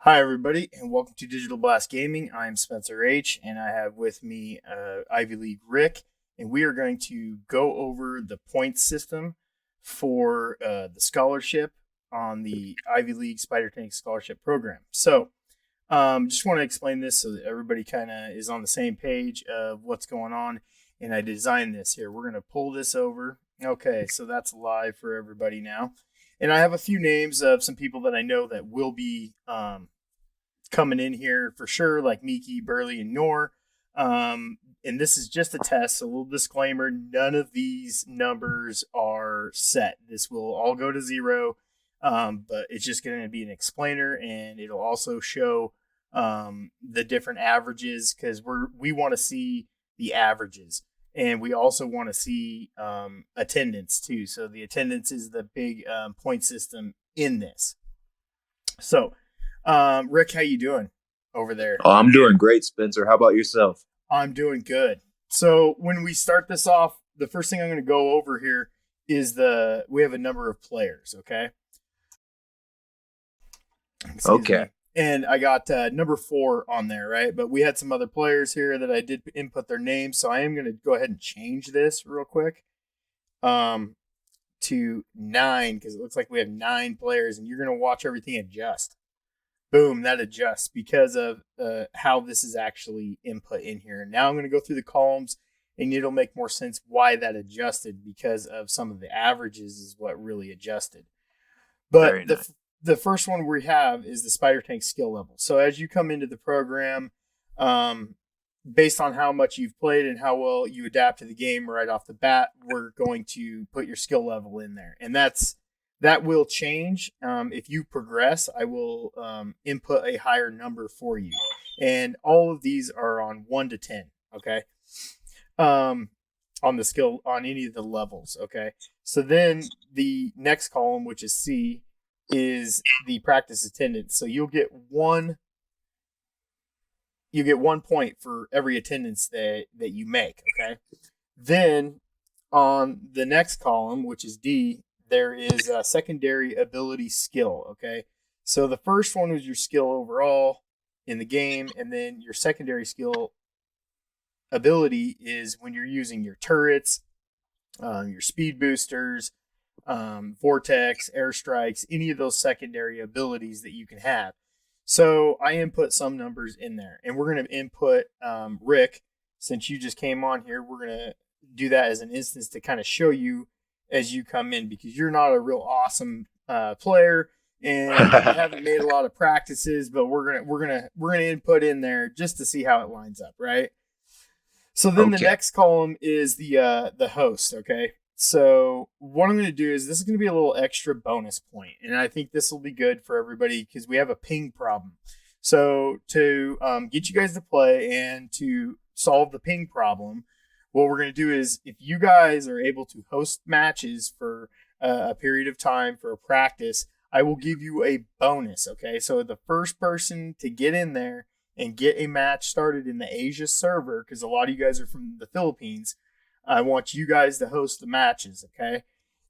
Hi, everybody, and welcome to Digital Blast Gaming. I'm Spencer H., and I have with me Ivy League Rick, and we are going to go over the point system for the scholarship on the Ivy League SpiderTanks scholarship program. So, just want to explain this so that everybody kind of is on the same page of what's going on, and I designed this here. We're going to pull this over. Okay, so that's live for everybody now. And I have a few names of some people that I know that will be coming in here for sure, like Miki, Burley, and Noor. And this is just a test. So a little disclaimer, none of these numbers are set. This will all go to zero, but it's just going to be an explainer, and it'll also show the different averages because we want to see the averages. And we also want to see attendance too. So the attendance is the big point system in this. So, Rick, how you doing over there? Oh, I'm doing great, Spencer. How about yourself? I'm doing good. So when we start this off, the first thing I'm going to go over here is we have a number of players, okay? Excuse me. Okay. And I got number 4 on there, right? But we had some other players here that I did input their names. So I am going to go ahead and change this real quick to 9 because it looks like we have 9 players, and you're going to watch everything adjust. Boom, that adjusts because of how this is actually input in here. Now I'm going to go through the columns, and it'll make more sense why that adjusted because of some of the averages is what really adjusted. But the first one we have is the SpiderTanks skill level. So as you come into the program, based on how much you've played and how well you adapt to the game right off the bat, we're going to put your skill level in there. And that will change. If you progress, I will input a higher number for you. And all of these are on 1 to 10, okay? On the skill, on any of the levels, okay? So then the next column, which is C, is the practice attendance. So you'll get one point for every attendance that you make, okay? Then on the next column, which is D, there is a secondary ability skill, okay? So the first one was your skill overall in the game, and then your secondary skill ability is when you're using your turrets, your speed boosters, vortex, airstrikes, any of those secondary abilities that you can have. So I input some numbers in there, and we're going to input Rick, since you just came on here, we're going to do that as an instance to kind of show you as you come in, because you're not a real awesome player and you haven't made a lot of practices, but we're gonna input in there just to see how it lines up, right? So then the next column is the host, okay? So what I'm going to do is this is going to be a little extra bonus point, and I think this will be good for everybody because we have a ping problem. So to get you guys to play and to solve the ping problem, what we're going to do is if you guys are able to host matches for a period of time for a practice, I will give you a bonus, okay? So the first person to get in there and get a match started in the Asia server, because a lot of you guys are from the Philippines, I want you guys to host the matches, okay?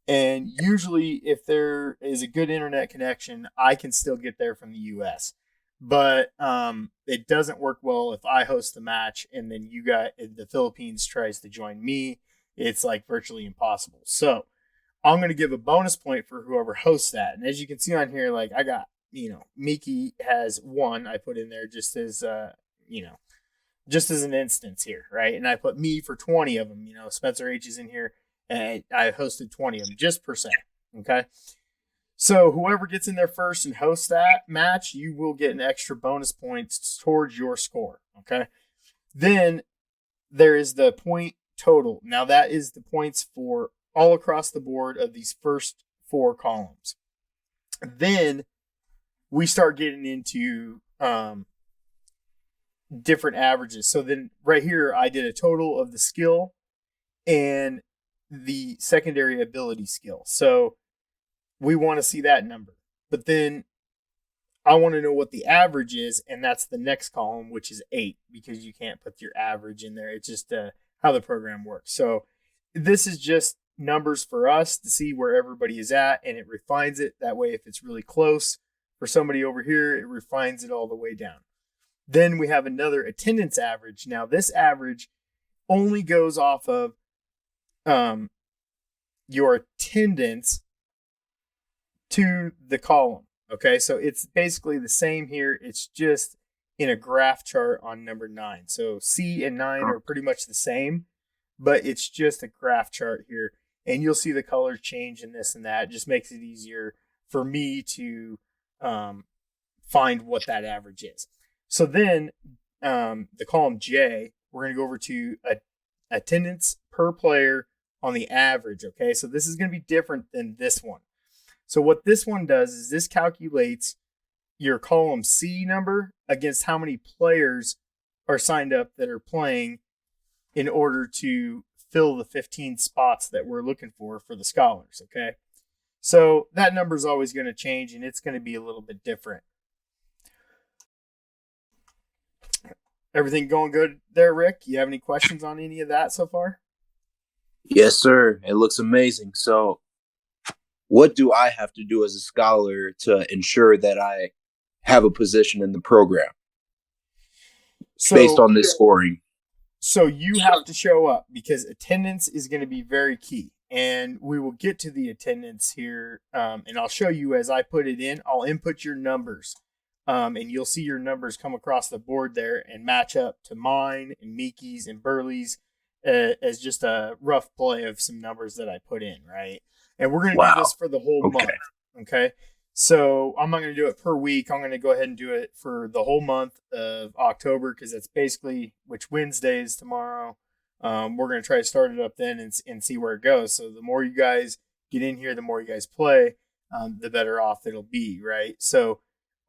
And usually if there is a good internet connection, I can still get there from the US. But it doesn't work well if I host the match and then the Philippines tries to join me. It's like virtually impossible. So I'm going to give a bonus point for whoever hosts that. And as you can see on here, like I got, Miki has 1. I put in there just as, just as an instance here, right? And I put me for 20 of them. Spencer H is in here, and I hosted 20 of them just per se. Okay. So whoever gets in there first and hosts that match, you will get an extra bonus points towards your score, okay? Then there is the point total. Now that is the points for all across the board of these first 4 columns. Then we start getting into different averages. So then right here, I did a total of the skill and the secondary ability skill. So we want to see that number. But then I want to know what the average is, and that's the next column, which is 8, because you can't put your average in there. It's just how the program works. So this is just numbers for us to see where everybody is at, and it refines it. That way, if it's really close, For somebody over here, it refines it all the way down. Then we have another attendance average. Now, this average only goes off of your attendance to the column. Okay, so it's basically the same here. It's just in a graph chart on number 9. So C and 9 are pretty much the same, but it's just a graph chart here. And you'll see the colors change and this and that. It just makes it easier for me to find what that average is. So then the column J, we're going to go over to attendance per player on the average. Okay, so this is going to be different than this one. So what this one does is this calculates your column C number against how many players are signed up that are playing in order to fill the 15 spots that we're looking for the scholars, okay? So that number is always going to change, and it's going to be a little bit different. Everything going good there, Rick? You have any questions on any of that so far? Yes, sir. It looks amazing. So what do I have to do as a scholar to ensure that I have a position in the program based on this scoring? So you have to show up because attendance is going to be very key. And we will get to the attendance here. And I'll show you as I put it in. I'll input your numbers. And you'll see your numbers come across the board there and match up to mine and Miki's and Burley's as just a rough play of some numbers that I put in, right? And we're going to do this for the whole month. Okay. So I'm not going to do it per week. I'm going to go ahead and do it for the whole month of October because that's basically which Wednesday is tomorrow. We're going to try to start it up then and see where it goes. So the more you guys get in here, the more you guys play, the better off it'll be, right? So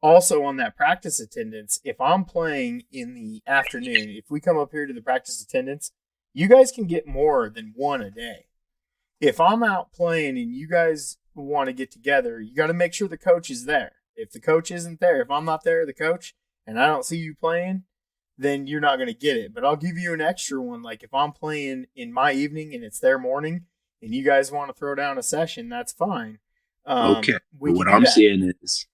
also on that practice attendance, if I'm playing in the afternoon, if we come up here to the practice attendance, you guys can get more than one a day. If I'm out playing and you guys want to get together, you got to make sure the coach is there. If the coach isn't there, if I'm not there, the coach, and I don't see you playing, then you're not going to get it. But I'll give you an extra one. Like if I'm playing in my evening and it's their morning and you guys want to throw down a session, that's fine. Okay. What I'm seeing is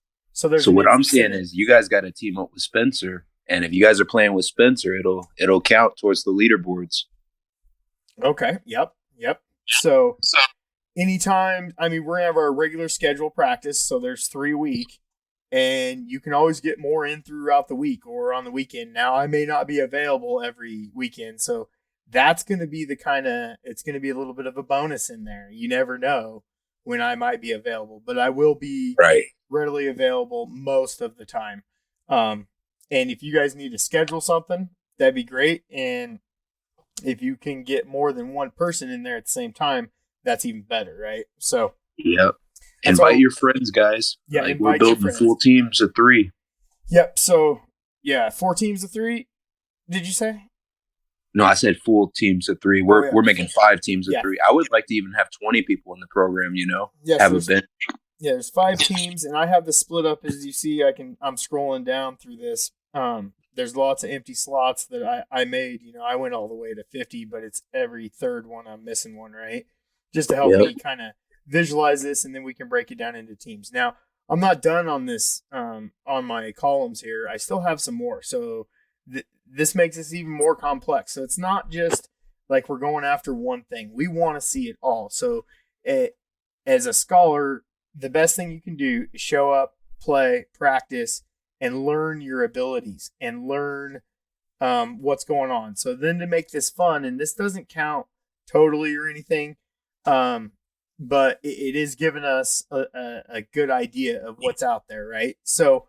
you guys got to team up with Spencer. And if you guys are playing with Spencer, it'll count towards the leaderboards. Okay. Yep. So anytime, we're going to have our regular schedule practice. So there's 3 a week and you can always get more in throughout the week or on the weekend. Now I may not be available every weekend. So that's going to be it's going to be a little bit of a bonus in there. You never know when I might be available, but I will be readily available most of the time. And if you guys need to schedule something, that'd be great. And if you can get more than one person in there at the same time, that's even better, right? So, yep. Invite your friends, guys. Yeah, we're building full teams of 3. Yep. So, 4 teams of 3. Did you say? No, I said full teams of 3. We're making 5 teams of 3. I would like to even have 20 people in the program. Have a bench. Yeah, there's 5 teams, and I have this split up as you see. I'm scrolling down through this. There's lots of empty slots that I made. I went all the way to 50, but it's every third one I'm missing one, right? Just to help me kind of visualize this, and then we can break it down into teams. Now, I'm not done on this on my columns here. I still have some more. So this makes this even more complex. So it's not just like we're going after one thing. We want to see it all. So as a scholar, the best thing you can do is show up, play, practice, and learn your abilities and learn what's going on. So then to make this fun, and this doesn't count totally or anything, but it is giving us a good idea of what's out there, right? So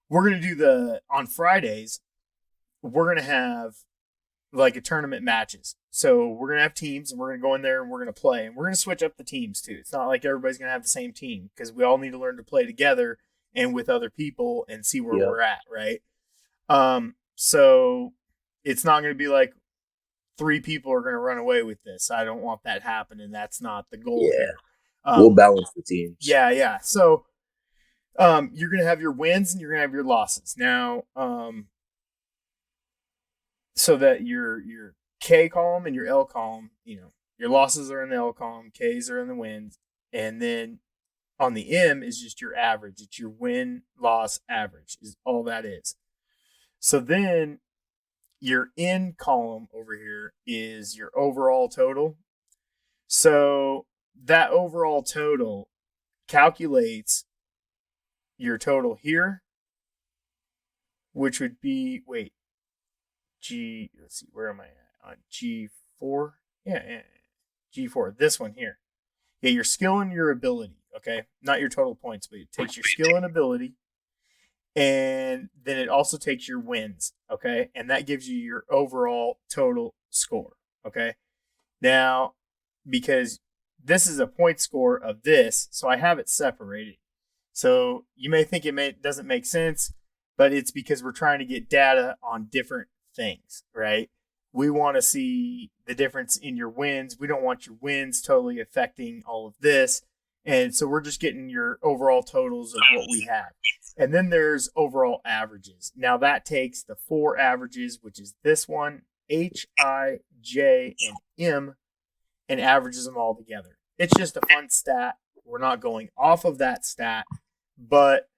we're going to do on Fridays, we're going to have like a tournament matches. So we're going to have teams and we're going to go in there and we're going to play, and we're going to switch up the teams too. It's not like everybody's going to have the same team because we all need to learn to play together and with other people and see where we're at, right? So it's not going to be like 3 people are going to run away with this. I don't want that happening. That's not the goal here. We'll balance the teams. Yeah. So you're going to have your wins and you're going to have your losses. Now, so that your K column and your L column, your losses are in the L column, Ks are in the wins, and then on the M is just your average. It's your win-loss average is all that is. So then your N column over here is your overall total. So that overall total calculates your total here, which would be, let's see, where am I at? On G4? Yeah, G4, this one here. Yeah, your skill and your ability, okay? Not your total points, but it takes your skill and ability, and then it also takes your wins, okay? And that gives you your overall total score, okay? Now, because this is a point score of this, so I have it separated. So you may think it doesn't make sense, but it's because we're trying to get data on different things, right? We want to see the difference in your wins. We don't want your wins totally affecting all of this. And so we're just getting your overall totals of what we have. And then there's overall averages. Now that takes the 4 averages, which is this one, H, I, J, and M, and averages them all together. It's just a fun stat. We're not going off of that stat, but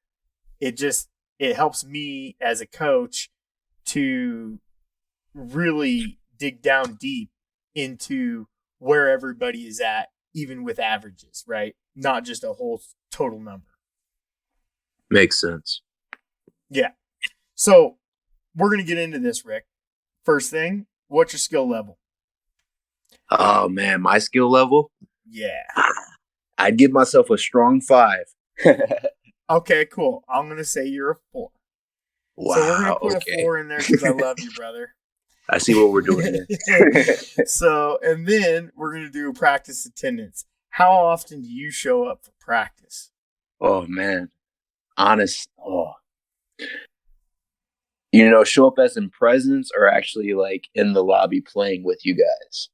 it helps me as a coach to really dig down deep into where everybody is at, even with averages, right? Not just a whole total number. Makes sense. Yeah. So we're going to get into this, Rick. First thing, what's your skill level? Oh, man, my skill level? Yeah. I'd give myself a strong 5. Okay, cool. I'm going to say you're a 4. Wow. So we're going to put a 4 in there because I love you, brother. I see what we're doing here. So, and then we're going to do practice attendance. How often do you show up for practice? Oh, man. Show up as in presence or actually like in the lobby playing with you guys?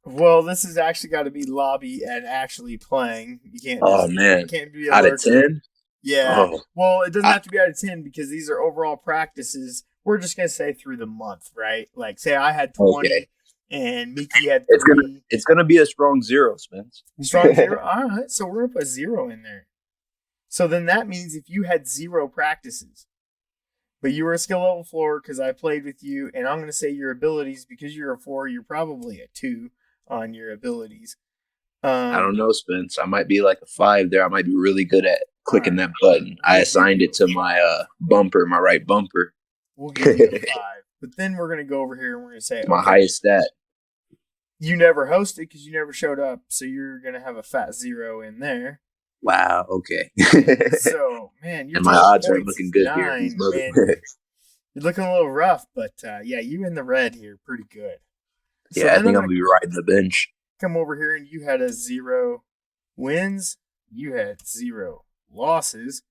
Well, this has actually got to be lobby and actually playing. You can't. Man. You can't be out of 10? Yeah. Oh. Well, it doesn't have to be out of 10 because these are overall practices. We're just gonna say through the month, right? Like, say I had 20 and Miki had 3. It's gonna be a strong 0, Spence. Strong 0. All right. So we're gonna put 0 in there. So then that means if you had 0 practices, but you were a skill level 4 because I played with you, and I'm going to say your abilities, because you're a 4, you're probably a 2 on your abilities. I don't know, Spence. I might be like a 5 there. I might be really good at clicking that button. I assigned it to my bumper, my right bumper. We'll give you a 5. But then we're going to go over here and we're going to say, my highest stat. You never hosted because you never showed up, so you're going to have a fat 0 in there. Wow, okay. So, man, and my odds are looking good 9, here. You're looking a little rough, but yeah, you in the red here, pretty good. So yeah, I think I'm going to be riding the bench. Come over here and you had a 0 wins. You had 0 losses.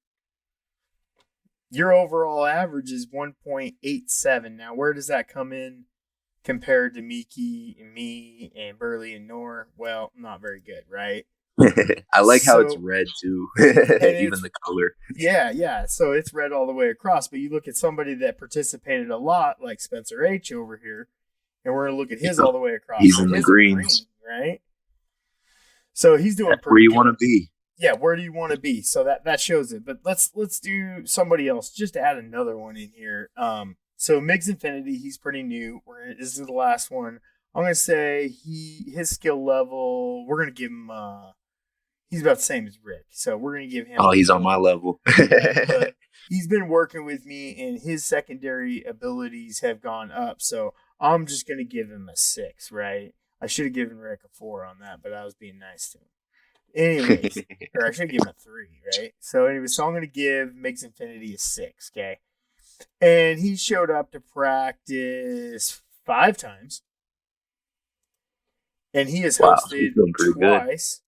Your overall average is 1.87. Now, where does that come in compared to Miki and me and Burley and Nor? Well, not very good, right? I like how it's red too, even the color. Yeah. So it's red all the way across. But you look at somebody that participated a lot, like Spencer H over here, and we're gonna look at his all the way across. He's in the greens, right? So he's doing pretty where you want to be. Yeah, where do you want to be? So that shows it. But let's do somebody else just to add another one in here. So Migs Infinity, he's pretty new. This is the last one. I'm gonna say his skill level. We're gonna give him. He's about the same as Rick, so we're gonna give him. Oh, he's on my level. But he's been working with me, and his secondary abilities have gone up. So I'm just gonna give him a 6, right? I should have given Rick a 4 on that, but I was being nice to him. Anyways, or I should give him a 3, right? So anyway, so I'm gonna give Migs Infinity a 6, okay? And he showed up to practice 5 times, and he has hosted twice.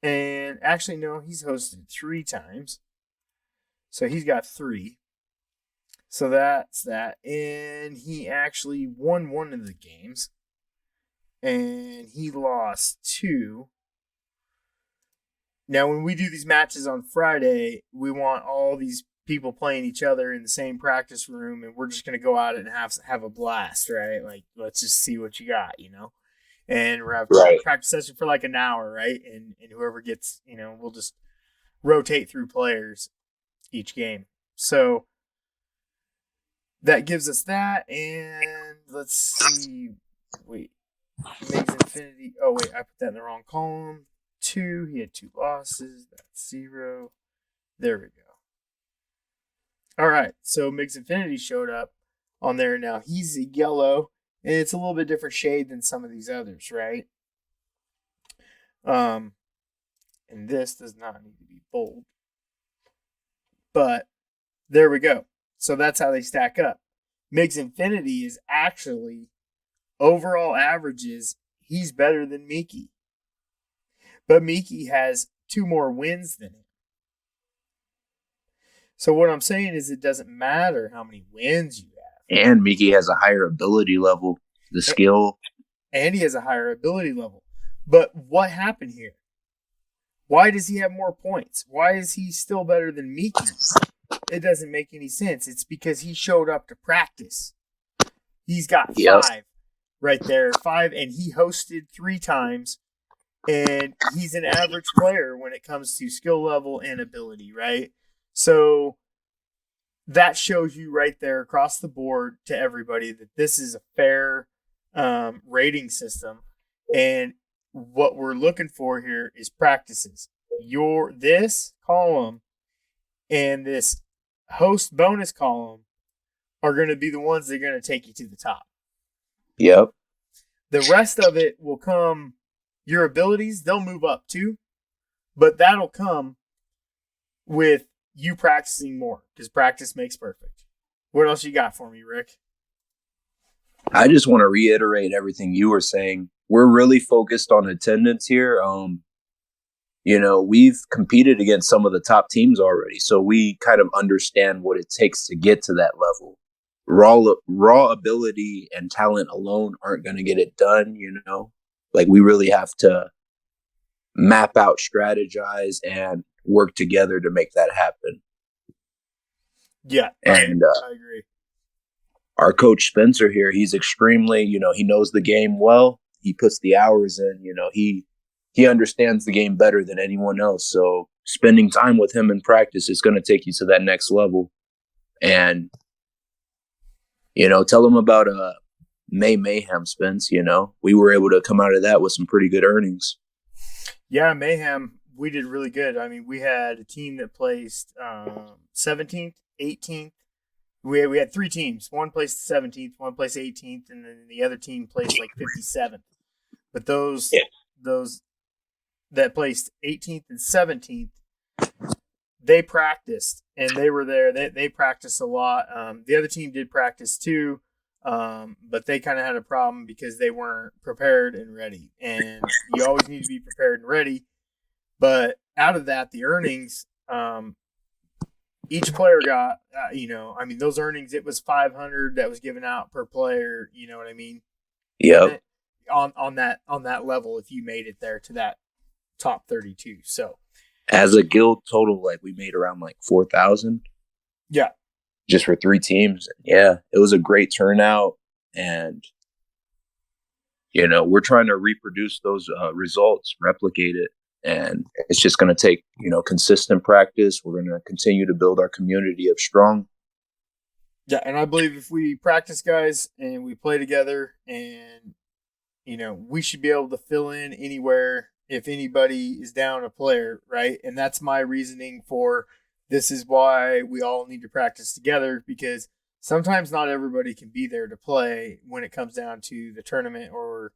And actually, no, he's hosted 3 times. So he's got 3. So that's that. And he actually won 1 of the games. And he lost 2. Now, when we do these matches on Friday, we want all these people playing each other in the same practice room. And we're just going to go out and have a blast, right? Like, let's just see what you got, and we'll have Right. practice session for like an hour, right? And whoever gets, we'll just rotate through players each game. So that gives us that, and let's see. Wait, Migs Infinity. Oh wait, I put that in the wrong column. 2. He had 2 losses. That's 0. There we go. All right, so Migs Infinity showed up on there now. He's a yellow, and it's a little bit different shade than some of these others, right? And this does not need to be bold. But there we go. So that's how they stack up. Migs Infinity is actually overall averages. He's better than Miki. But Miki has 2 more wins than him. So what I'm saying is it doesn't matter how many wins you have. And Miki has a higher ability level, the skill. And he has a higher ability level. But what happened here? Why does he have more points? Why is he still better than Miki? It doesn't make any sense. It's because he showed up to practice. He's got 5 right there. 5, and he hosted 3 times. And he's an average player when it comes to skill level and ability, right? So that shows you right there across the board to everybody that this is a fair rating system. And what we're looking for here is practices. This column and this host bonus column are going to be the ones that are going to take you to the top. Yep. The rest of it will come. Your abilities, they'll move up too, but that'll come with you practicing more, because practice makes perfect. What else you got for me, Rick? I just want to reiterate everything you were saying. We're really focused on attendance here. We've competed against some of the top teams already, so we kind of understand what it takes to get to that level. Raw ability and talent alone aren't going to get it done, Like, we really have to map out, strategize, and work together to make that happen. Yeah, and I agree. Our coach Spencer here, he's extremely, he knows the game well. He puts the hours in. He understands the game better than anyone else. So spending time with him in practice is going to take you to that next level. And tell him about May Mayhem, Spence. We were able to come out of that with some pretty good earnings. Yeah, Mayhem, we did really good. I mean, we had a team that placed 17th, 18th. We had 3 teams. One placed 17th, one placed 18th, and then the other team placed like 57th. But those that placed 18th and 17th, they practiced, and they were there. They practiced a lot. The other team did practice too. But they kind of had a problem because they weren't prepared and ready. And you always need to be prepared and ready. But out of that, the earnings, each player got, those earnings, it was $500 that was given out per player. You know what I mean? Yep. On that level, if you made it there to that top 32. So as a guild total, like, we made around like 4,000. Yeah. Just for 3 teams. Yeah, it was a great turnout. And, we're trying to reproduce those results, replicate it. And it's just going to take, consistent practice. We're going to continue to build our community of strong. Yeah, and I believe if we practice, guys, and we play together, and, we should be able to fill in anywhere if anybody is down a player, right? And that's my reasoning for this is why we all need to practice together, because sometimes not everybody can be there to play when it comes down to the tournament or,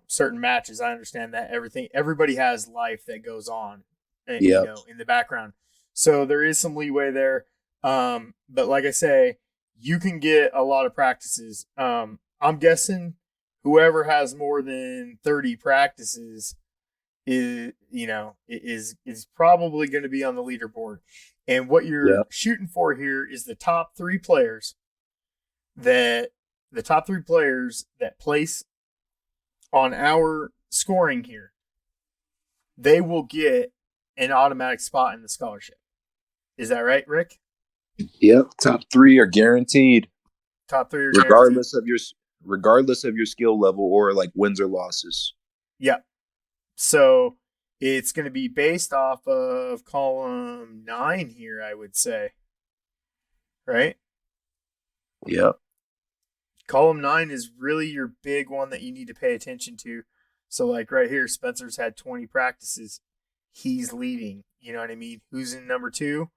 certain matches. I understand that everybody has life that goes on, in the background. So there is some leeway there. But like I say, you can get a lot of practices. I'm guessing whoever has more than 30 practices is probably going to be on the leaderboard. And what you're shooting for here is the top 3 players that place on our scoring here. They will get an automatic spot in the scholarship. Is that right, Rick? Yep. Top 3 are guaranteed. Top 3 are regardless guaranteed. regardless of your skill level or like wins or losses. Yeah. So it's going to be based off of column 9 here, I would say. Right? Yeah. Column 9 is really your big one that you need to pay attention to. So, like right here, Spencer's had 20 practices. He's leading. You know what I mean? Who's in number 2?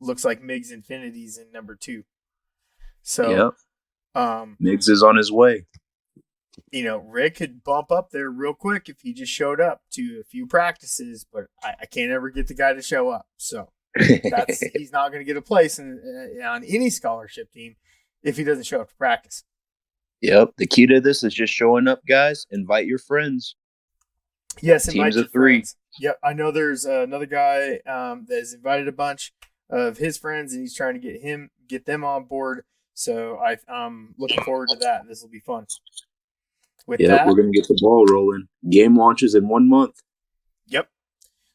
Looks like Migs Infinity's in number 2. So, Migs is on his way. You know, Rick could bump up there real quick if he just showed up to a few practices, but I can't ever get the guy to show up. So he's not going to get a place on any scholarship team if he doesn't show up to practice. Yep. The key to this is just showing up, guys. Invite your friends. Yes, invite teams your of 3. Friends. Yep, I know there's another guy that has invited a bunch of his friends, and he's trying to get them on board. So I'm looking forward to that. This will be fun. We're going to get the ball rolling. Game launches in 1 month. Yep.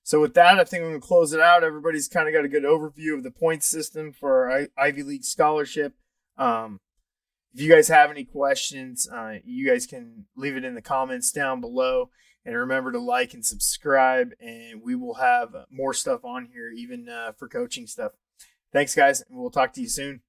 So with that, I think I'm going to close it out. Everybody's kind of got a good overview of the points system for our Ivy League scholarship. If you guys have any questions, you guys can leave it in the comments down below. And remember to like and subscribe, and we will have more stuff on here, even for coaching stuff. Thanks, guys, and we'll talk to you soon.